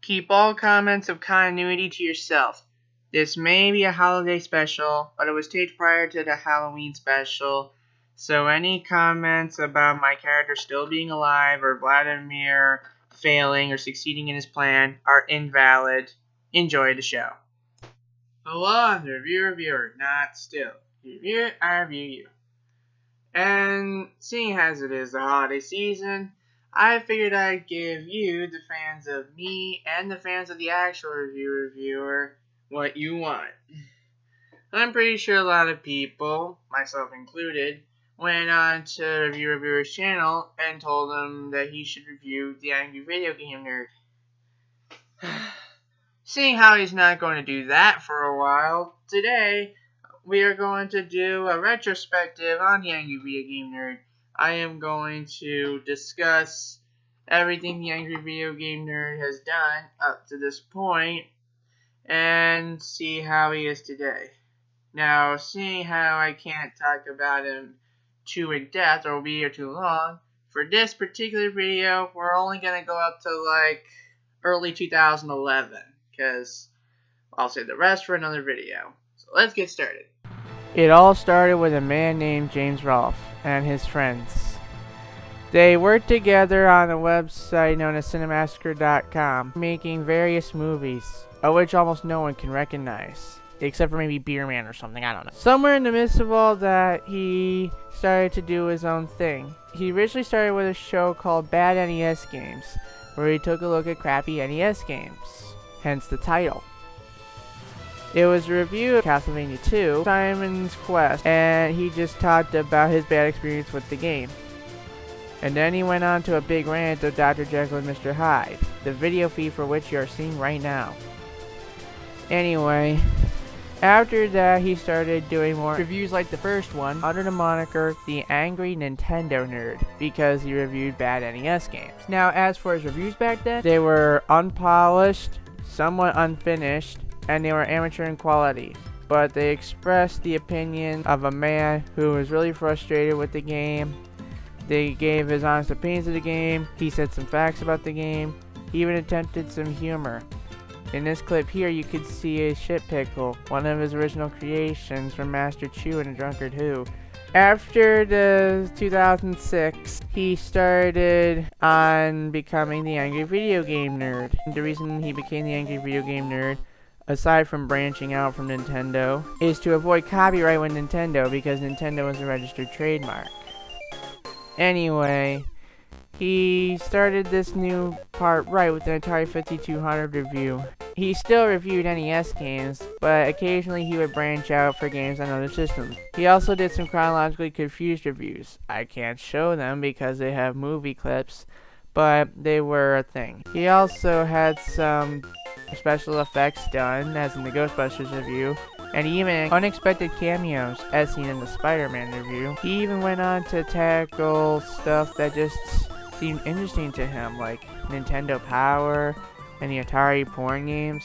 Keep all comments of continuity to yourself. This may be a holiday special, but it was taped prior to the Halloween special, so any comments about my character still being alive or Vladimir failing or succeeding in his plan are invalid. Enjoy the show. Hello, I'm the reviewer, not still. Review, I review you. And seeing as it is the holiday season, I figured I'd give you, the fans of me and the fans of the actual reviewer, what you want. I'm pretty sure a lot of people, myself included, went on to Reviewer's channel and told him that he should review the Angry Video Game Nerd. Seeing how he's not going to do that for a while, today we are going to do a retrospective on the Angry Video Game Nerd. I am going to discuss everything the Angry Video Game Nerd has done up to this point and see how he is today. Now, seeing how I can't talk about him too in depth or will be here too long, for this particular video, we're only going to go up to early 2011, because I'll save the rest for another video. So let's get started. It all started with a man named James Rolfe and his friends. They worked together on a website known as Cinemassacre.com, making various movies, of which almost no one can recognize, except for maybe Beer Man or something, I don't know. Somewhere in the midst of all that, he started to do his own thing. He originally started with a show called Bad NES Games, where he took a look at crappy NES games, hence the title. It was a review of Castlevania 2, Simon's Quest, and he just talked about his bad experience with the game. And then he went on to a big rant of Dr. Jekyll and Mr. Hyde, the video feed for which you are seeing right now. Anyway, after that he started doing more reviews like the first one, under the moniker The Angry Nintendo Nerd, because he reviewed bad NES games. Now, as for his reviews back then, they were unpolished, somewhat unfinished, and they were amateur in quality, but they expressed the opinion of a man who was really frustrated with the game. They gave his honest opinions of the game, he said some facts about the game, he even attempted some humor. In this clip here you could see a shit pickle, one of his original creations from Master Chew and A Drunkard Who. After the 2006, he started on becoming the Angry Video Game Nerd. The reason he became the Angry Video Game Nerd, aside from branching out from Nintendo, is to avoid copyright with Nintendo, because Nintendo is a registered trademark. Anyway, he started this new part right with the Atari 5200 review. He still reviewed NES games, but occasionally he would branch out for games on other systems. He also did some chronologically confused reviews. I can't show them because they have movie clips, but they were a thing. He also had some special effects done, as in the Ghostbusters review, and even unexpected cameos, as seen in the Spider-Man review. He even went on to tackle stuff that just seemed interesting to him, like Nintendo Power and the Atari porn games.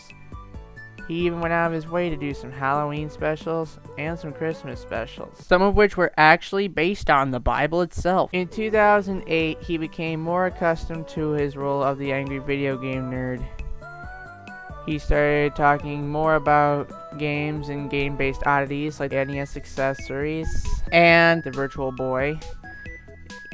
He even went out of his way to do some Halloween specials and some Christmas specials, some of which were actually based on the Bible itself. In 2008, he became more accustomed to his role of the Angry Video Game Nerd. He started talking more about games and game-based oddities like NES accessories and the Virtual Boy.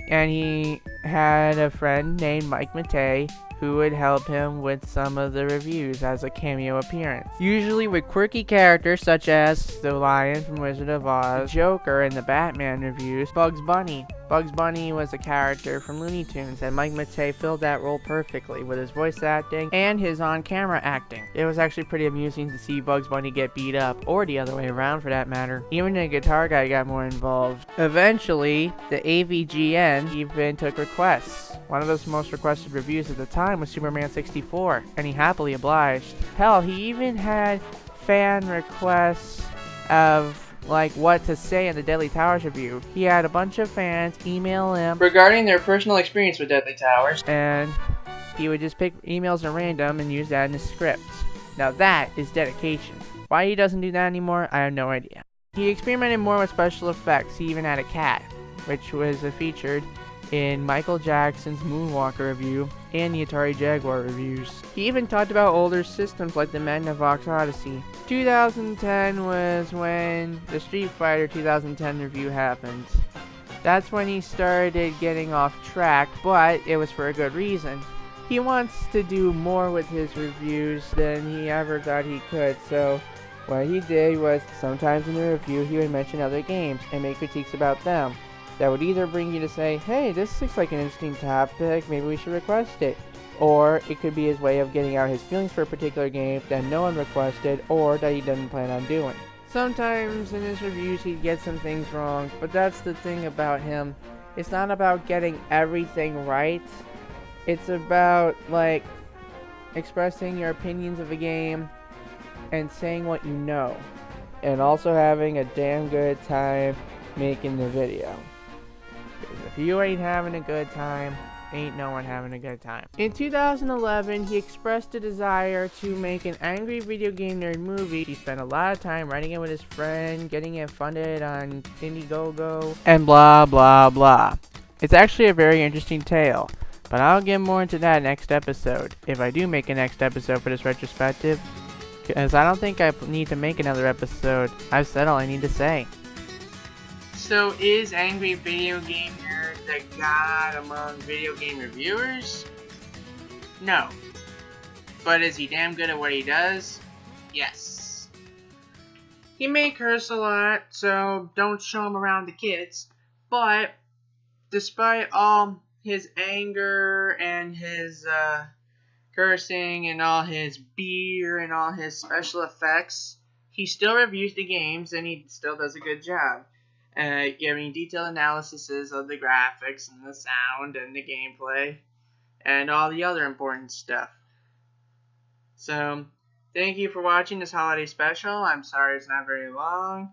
And he had a friend named Mike Matei who would help him with some of the reviews as a cameo appearance. Usually with quirky characters such as the Lion from Wizard of Oz, Joker in the Batman reviews, Bugs Bunny. Bugs Bunny was a character from Looney Tunes, and Mike Matei filled that role perfectly with his voice acting and his on-camera acting. It was actually pretty amusing to see Bugs Bunny get beat up, or the other way around for that matter. Even the guitar guy got more involved. Eventually, the AVGN even took requests. One of those most requested reviews at the time was Superman 64, and he happily obliged. Hell, he even had fan requests of what to say in the Deadly Towers review. He had a bunch of fans email him regarding their personal experience with Deadly Towers, and he would just pick emails at random and use that in his script. Now that is dedication. Why he doesn't do that anymore, I have no idea. He experimented more with special effects. He even had a cat, which was featured in Michael Jackson's Moonwalker review and the Atari Jaguar reviews. He even talked about older systems like the Magnavox Odyssey. 2010 was when the Street Fighter 2010 review happened. That's when he started getting off track, but it was for a good reason. He wants to do more with his reviews than he ever thought he could, so what he did was sometimes in the review he would mention other games and make critiques about them. That would either bring you to say, hey, this looks like an interesting topic, maybe we should request it. Or it could be his way of getting out his feelings for a particular game that no one requested or that he doesn't plan on doing. Sometimes in his reviews he'd get some things wrong, but that's the thing about him. It's not about getting everything right. It's about, like, expressing your opinions of a game and saying what you know. And also having a damn good time making the video. Because if you ain't having a good time, ain't no one having a good time. In 2011, he expressed a desire to make an angry video game nerd movie. He spent a lot of time writing it with his friend, getting it funded on Indiegogo, and blah blah blah. It's actually a very interesting tale, but I'll get more into that next episode, if I do make a next episode for this retrospective, because I don't think I need to make another episode. I've said all I need to say. So is Angry Video Game Nerd the god among video game reviewers? No. But is he damn good at what he does? Yes. He may curse a lot, so don't show him around the kids, but despite all his anger and his cursing and all his beer and all his special effects, he still reviews the games and he still does a good job. Giving detailed analyses of the graphics and the sound and the gameplay and all the other important stuff. So, thank you for watching this holiday special. I'm sorry it's not very long,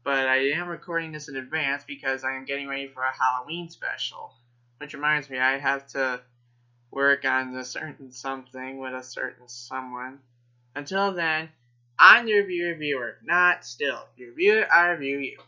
but I am recording this in advance because I am getting ready for a Halloween special. Which reminds me, I have to work on a certain something with a certain someone. Until then, I'm the reviewer, not still. You review it, I review you.